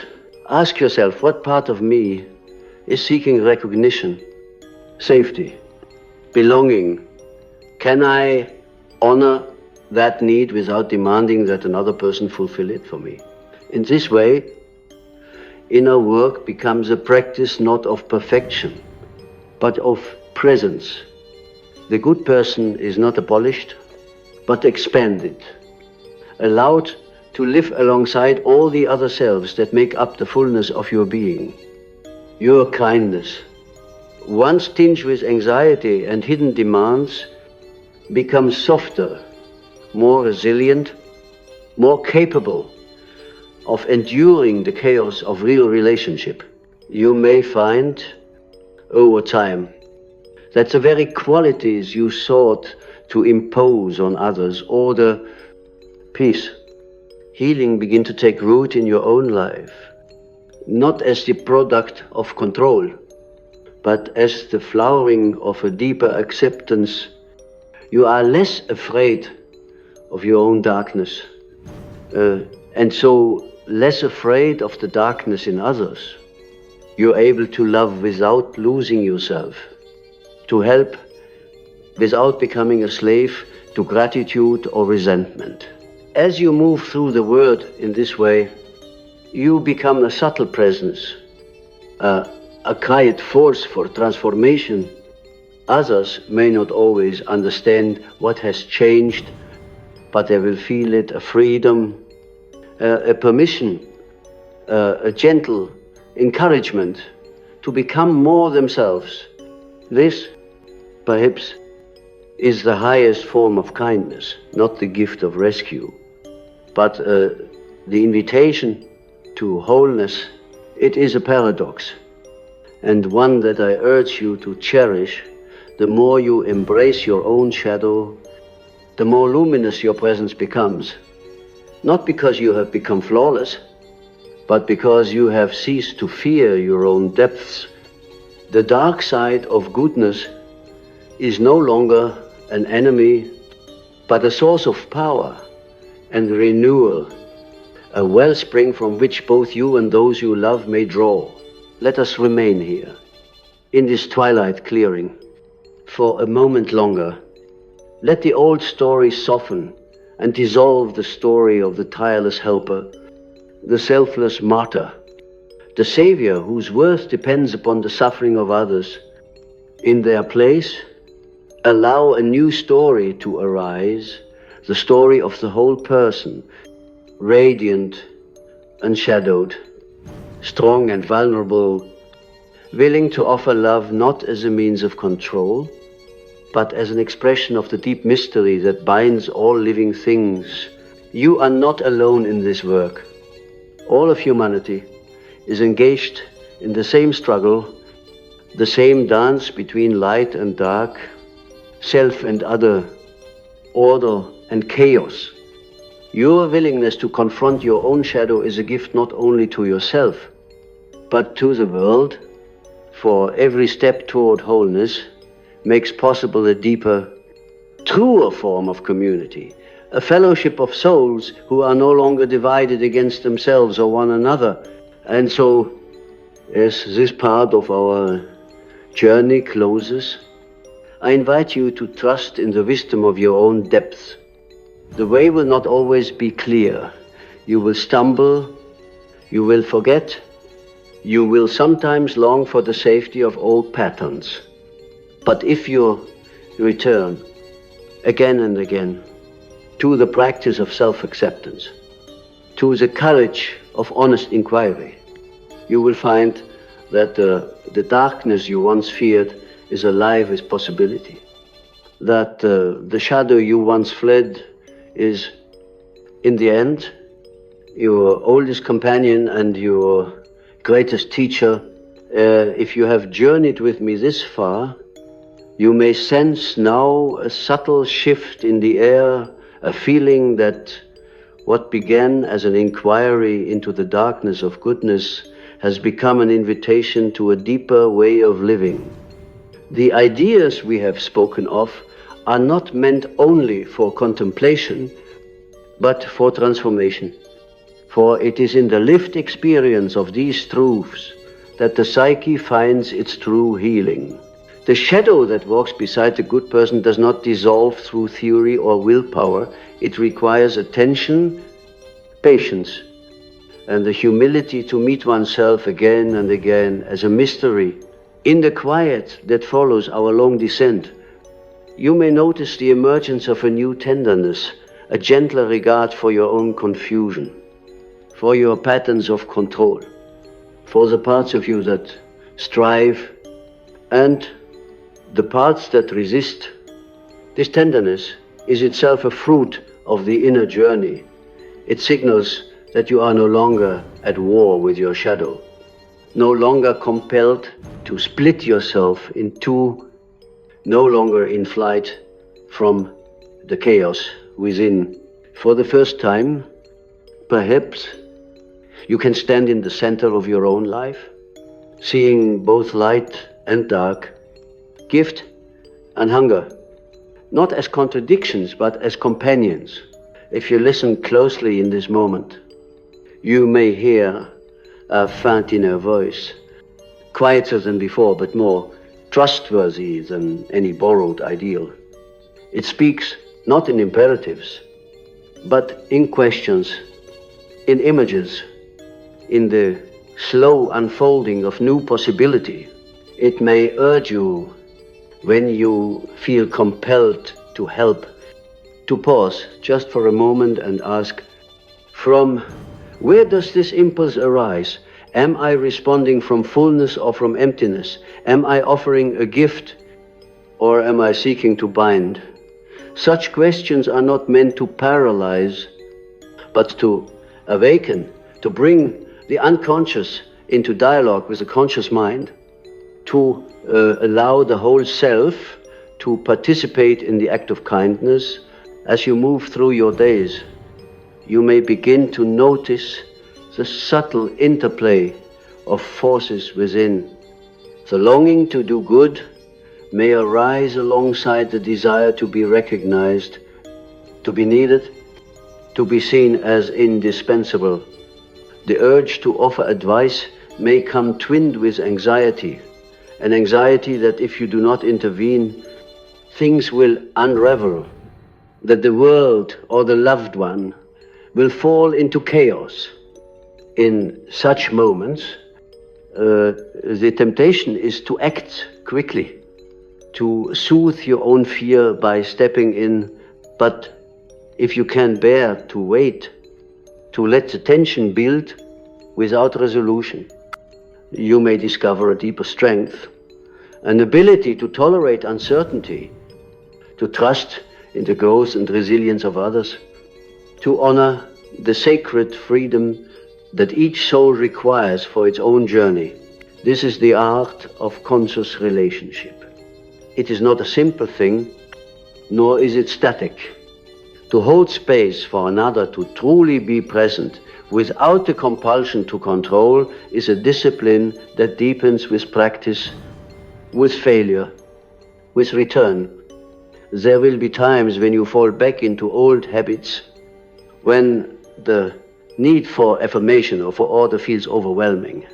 Ask yourself, what part of me is seeking recognition, safety, belonging? Can I honor that need without demanding that another person fulfill it for me? In this way, inner work becomes a practice not of perfection, but of presence. The good person is not abolished, but expanded, allowed to live alongside all the other selves that make up the fullness of your being. Your kindness, once tinged with anxiety and hidden demands, becomes softer, more resilient, more capable of enduring the chaos of real relationship. You may find, over time, that the very qualities you sought to impose on others, order, peace, healing, begin to take root in your own life, not as the product of control, but as the flowering of a deeper acceptance. You are less afraid of your own darkness, and so less afraid of the darkness in others. You're able to love without losing yourself, to help without becoming a slave to gratitude or resentment. As you move through the world in this way, you become a subtle presence, a quiet force for transformation. Others may not always understand what has changed, but they will feel it, a freedom, a permission, a gentle encouragement to become more themselves. This, perhaps, is the highest form of kindness, not the gift of rescue, but the invitation to wholeness. It is a paradox, and one that I urge you to cherish. The more you embrace your own shadow, the more luminous your presence becomes. Not because you have become flawless, but because you have ceased to fear your own depths. The dark side of goodness is no longer an enemy, but a source of power and renewal, a wellspring from which both you and those you love may draw. Let us remain here, in this twilight clearing, for a moment longer. Let the old story soften and dissolve the story of the tireless helper, the selfless martyr, the savior whose worth depends upon the suffering of others. In their place, allow a new story to arise, the story of the whole person, radiant, unshadowed, strong and vulnerable, willing to offer love not as a means of control, but as an expression of the deep mystery that binds all living things. You are not alone in this work. All of humanity is engaged in the same struggle, the same dance between light and dark, self and other, order and chaos. Your willingness to confront your own shadow is a gift not only to yourself, but to the world, for every step toward wholeness makes possible a deeper, truer form of community, a fellowship of souls who are no longer divided against themselves or one another. And so, as this part of our journey closes, I invite you to trust in the wisdom of your own depth. The way will not always be clear. You will stumble, you will forget, you will sometimes long for the safety of old patterns. But if you return again and again to the practice of self-acceptance, to the courage of honest inquiry, you will find that the darkness you once feared is alive with possibility, that the shadow you once fled is, in the end, your oldest companion and your greatest teacher. If you have journeyed with me this far, you may sense now a subtle shift in the air, a feeling that what began as an inquiry into the darkness of goodness has become an invitation to a deeper way of living. The ideas we have spoken of are not meant only for contemplation, but for transformation. For it is in the lived experience of these truths that the psyche finds its true healing. The shadow that walks beside the good person does not dissolve through theory or willpower. It requires attention, patience, and the humility to meet oneself again and again as a mystery. In the quiet that follows our long descent, you may notice the emergence of a new tenderness, a gentler regard for your own confusion, for your patterns of control, for the parts of you that strive and the parts that resist. This tenderness is itself a fruit of the inner journey. It signals that you are no longer at war with your shadow, no longer compelled to split yourself in two, no longer in flight from the chaos within. For the first time, perhaps, you can stand in the center of your own life, seeing both light and dark, gift and hunger, not as contradictions, but as companions. If you listen closely in this moment, you may hear a faint inner voice, quieter than before, but more trustworthy than any borrowed ideal. It speaks not in imperatives, but in questions, in images, in the slow unfolding of new possibility. It may urge you, when you feel compelled to help, to pause just for a moment and ask, from where does this impulse arise? Am I responding from fullness or from emptiness? Am I offering a gift or am I seeking to bind? Such questions are not meant to paralyze, but to awaken, to bring the unconscious into dialogue with the conscious mind, to allow the whole self to participate in the act of kindness. As you move through your days, you may begin to notice the subtle interplay of forces within. The longing to do good may arise alongside the desire to be recognized, to be needed, to be seen as indispensable. The urge to offer advice may come twinned with anxiety, an anxiety that if you do not intervene, things will unravel, that the world or the loved one will fall into chaos. In such moments, the temptation is to act quickly, to soothe your own fear by stepping in. But if you can bear to wait, to let the tension build without resolution, you may discover a deeper strength, an ability to tolerate uncertainty, to trust in the growth and resilience of others, to honor the sacred freedom that each soul requires for its own journey. This is the art of conscious relationship. It is not a simple thing, nor is it static. To hold space for another to truly be present without the compulsion to control is a discipline that deepens with practice, with failure, with return. There will be times when you fall back into old habits, when the need for affirmation or for order feels overwhelming.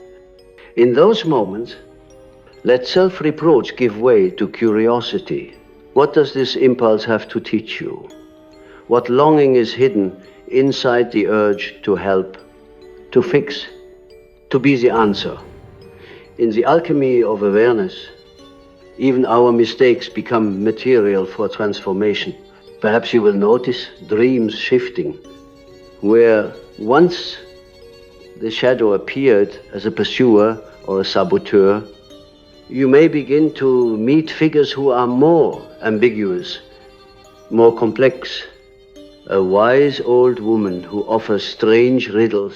In those moments, let self-reproach give way to curiosity. What does this impulse have to teach you? What longing is hidden inside the urge to help, to fix, to be the answer? In the alchemy of awareness, even our mistakes become material for transformation. Perhaps you will notice dreams shifting, where once the shadow appeared as a pursuer or a saboteur, you may begin to meet figures who are more ambiguous, more complex. A wise old woman who offers strange riddles,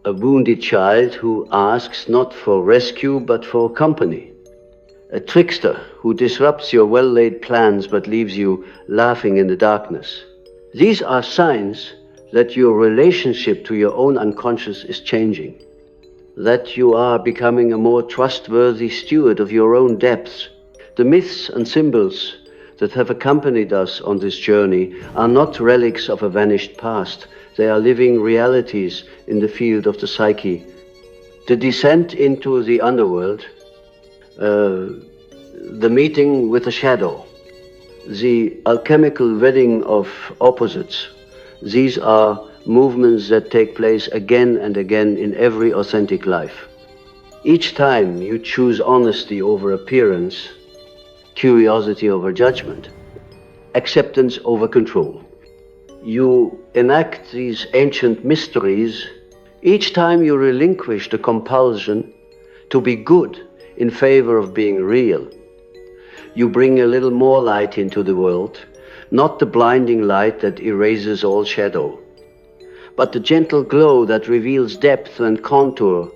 a wounded child who asks not for rescue but for company, a trickster who disrupts your well-laid plans but leaves you laughing in the darkness. These are signs that your relationship to your own unconscious is changing, that you are becoming a more trustworthy steward of your own depths. The myths and symbols that have accompanied us on this journey are not relics of a vanished past. They are living realities in the field of the psyche. The descent into the underworld, the meeting with the shadow, the alchemical wedding of opposites, these are movements that take place again and again in every authentic life. Each time you choose honesty over appearance, curiosity over judgment, acceptance over control. You enact these ancient mysteries each time you relinquish the compulsion to be good in favor of being real. You bring a little more light into the world, not the blinding light that erases all shadow, but the gentle glow that reveals depth and contour,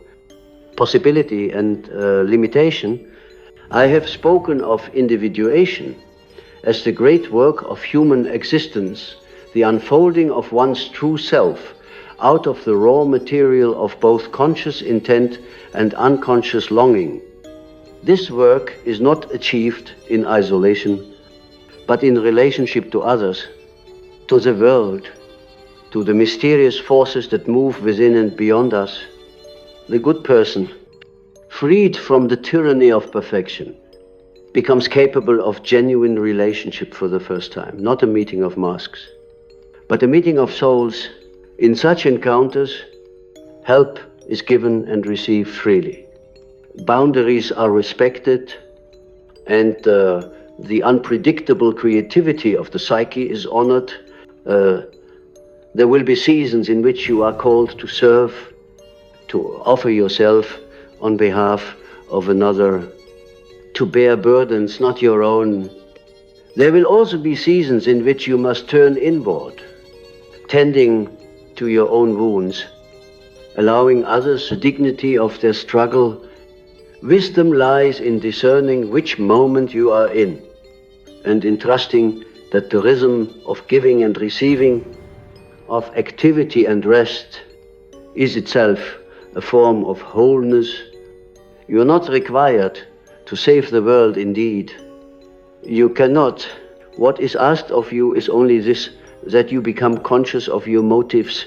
possibility and limitation. I have spoken of individuation as the great work of human existence, the unfolding of one's true self out of the raw material of both conscious intent and unconscious longing. This work is not achieved in isolation, but in relationship to others, to the world, to the mysterious forces that move within and beyond us. The good person, freed from the tyranny of perfection, becomes capable of genuine relationship for the first time, not a meeting of masks, but a meeting of souls. In such encounters, help is given and received freely. Boundaries are respected, and the unpredictable creativity of the psyche is honored. There will be seasons in which you are called to serve, to offer yourself on behalf of another, to bear burdens not your own. There will also be seasons in which you must turn inward, tending to your own wounds, allowing others the dignity of their struggle. Wisdom lies in discerning which moment you are in, and in trusting that the rhythm of giving and receiving, of activity and rest, is itself a form of wholeness. You are not required to save the world indeed. You cannot. What is asked of you is only this, that you become conscious of your motives,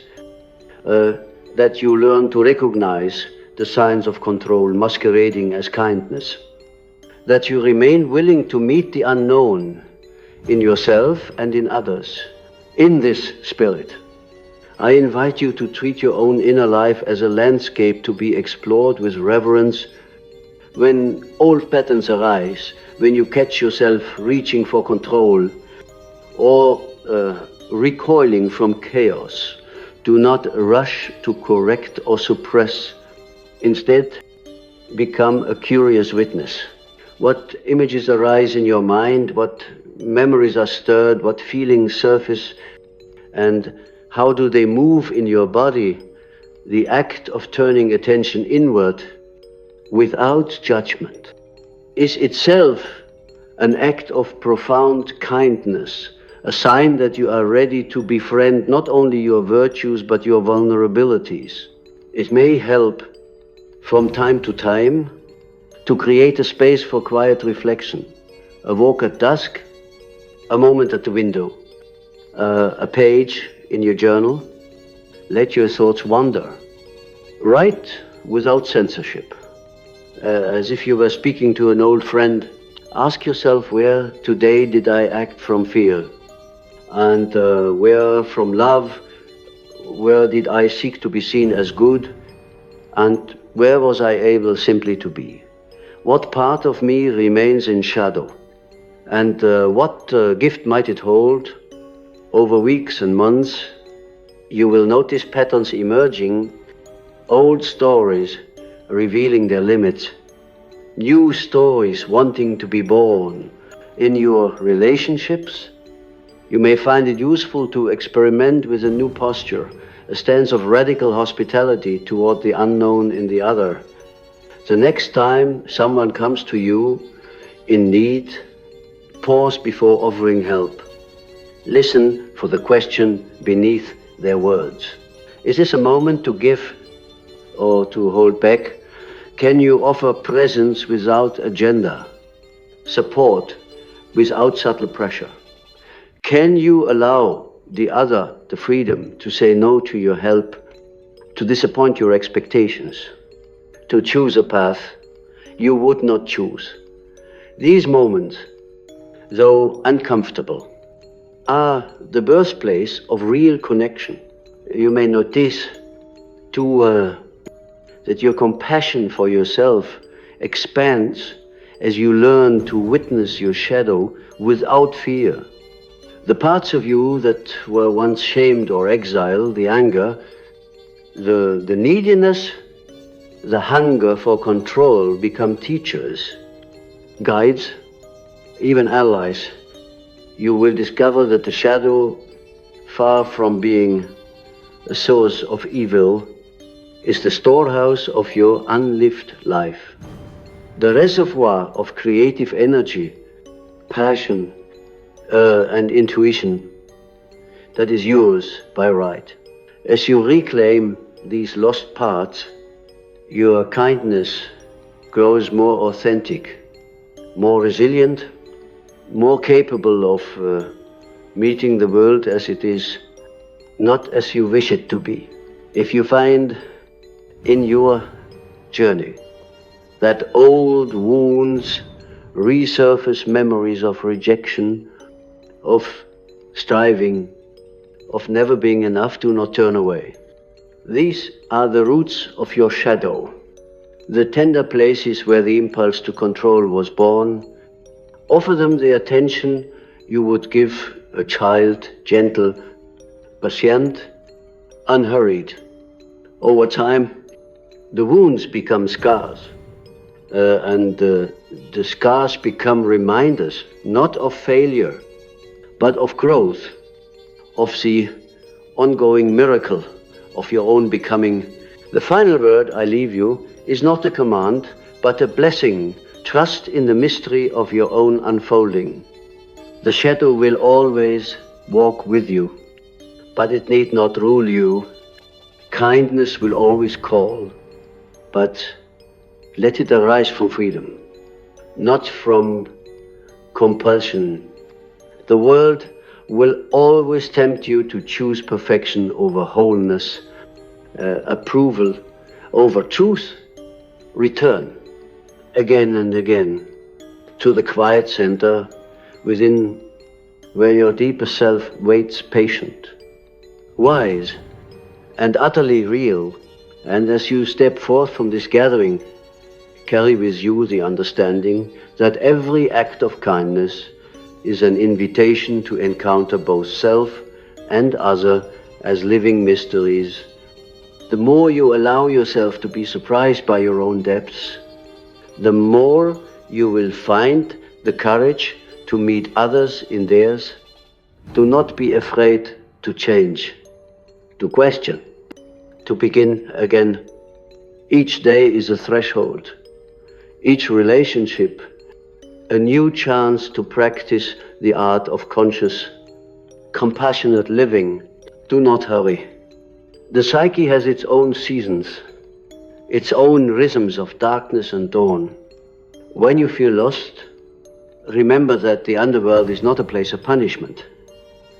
that you learn to recognize the signs of control masquerading as kindness, that you remain willing to meet the unknown in yourself and in others. In this spirit, I invite you to treat your own inner life as a landscape to be explored with reverence. When old patterns arise, when you catch yourself reaching for control or recoiling from chaos, do not rush to correct or suppress. Instead, become a curious witness. What images arise in your mind, what memories are stirred, what feelings surface, and how do they move in your body? The act of turning attention inward without judgment is itself an act of profound kindness, a sign that you are ready to befriend not only your virtues but your vulnerabilities. It may help from time to time to create a space for quiet reflection, a walk at dusk, a moment at the window, a page in your journal. Let your thoughts wander. Write without censorship, as if you were speaking to an old friend. Ask yourself, where today did I act from fear? And where from love? Where did I seek to be seen as good? And where was I able simply to be? What part of me remains in shadow? And what gift might it hold? Over weeks and months, you will notice patterns emerging, old stories revealing their limits, new stories wanting to be born. In your relationships, you may find it useful to experiment with a new posture, a stance of radical hospitality toward the unknown in the other. The next time someone comes to you in need, pause before offering help. Listen for the question beneath their words. Is this a moment to give or to hold back? Can you offer presence without agenda, support without subtle pressure? Can you allow the other the freedom to say no to your help, to disappoint your expectations, to choose a path you would not choose? These moments, though uncomfortable, are the birthplace of real connection. You may notice too that your compassion for yourself expands as you learn to witness your shadow without fear. The parts of you that were once shamed or exiled, the anger, the neediness, the hunger for control, become teachers, guides, even allies. You will discover that the shadow, far from being a source of evil, is the storehouse of your unlived life, the reservoir of creative energy, passion, and intuition that is yours by right. As you reclaim these lost parts, your kindness grows more authentic, more resilient, more capable of meeting the world as it is, not as you wish it to be. If you find in your journey that old wounds resurface, memories of rejection, of striving, of never being enough, do not turn away. These are the roots of your shadow, the tender places where the impulse to control was born. Offer them the attention you would give a child, gentle, patient, unhurried. Over time, the wounds become scars, and the scars become reminders, not of failure, but of growth, of the ongoing miracle of your own becoming. The final word I leave you is not a command, but a blessing. Trust in the mystery of your own unfolding. The shadow will always walk with you, but it need not rule you. Kindness will always call, but let it arise from freedom, not from compulsion. The world will always tempt you to choose perfection over wholeness, approval over truth. Return again and again to the quiet center within, where your deeper self waits patient, wise, and utterly real. And as you step forth from this gathering, carry with you the understanding that every act of kindness is an invitation to encounter both self and other as living mysteries. The more you allow yourself to be surprised by your own depths, the more you will find the courage to meet others in theirs. Do not be afraid to change, to question, to begin again. Each day is a threshold. Each relationship, a new chance to practice the art of conscious, compassionate living. Do not hurry. The psyche has its own seasons, its own rhythms of darkness and dawn. When you feel lost, remember that the underworld is not a place of punishment,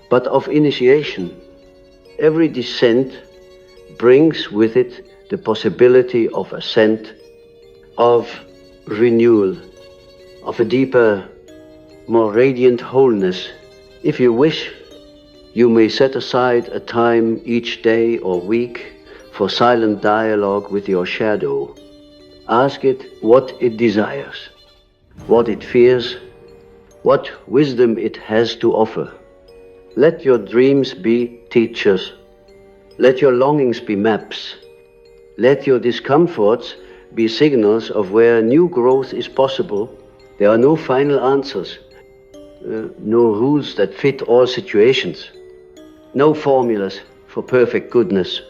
but of initiation. Every descent brings with it the possibility of ascent, of renewal, of a deeper, more radiant wholeness. If you wish, you may set aside a time each day or week for silent dialogue with your shadow. Ask it what it desires, what it fears, what wisdom it has to offer. Let your dreams be teachers. Let your longings be maps. Let your discomforts be signals of where new growth is possible. There are no final answers, no rules that fit all situations, no formulas for perfect goodness.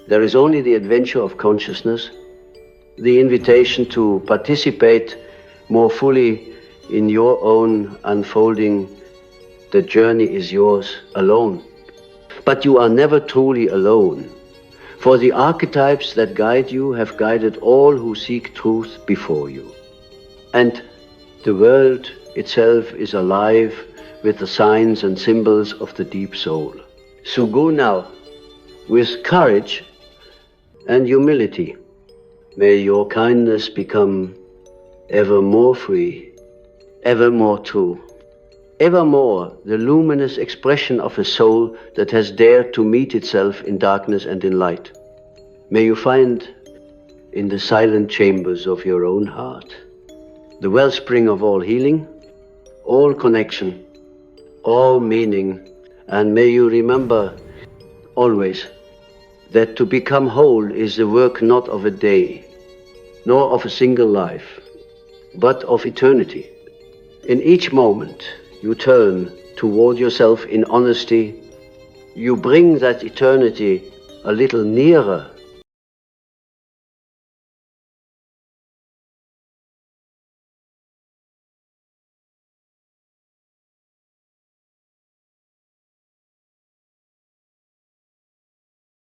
There is only the adventure of consciousness, the invitation to participate more fully in your own unfolding. The journey is yours alone. But you are never truly alone, for the archetypes that guide you have guided all who seek truth before you. And the world itself is alive with the signs and symbols of the deep soul. So go now with courage and humility. May your kindness become ever more free, ever more true, ever more the luminous expression of a soul that has dared to meet itself in darkness and in light. May you find in the silent chambers of your own heart the wellspring of all healing, all connection, all meaning, and may you remember always that to become whole is the work not of a day, nor of a single life, but of eternity. In each moment you turn toward yourself in honesty, you bring that eternity a little nearer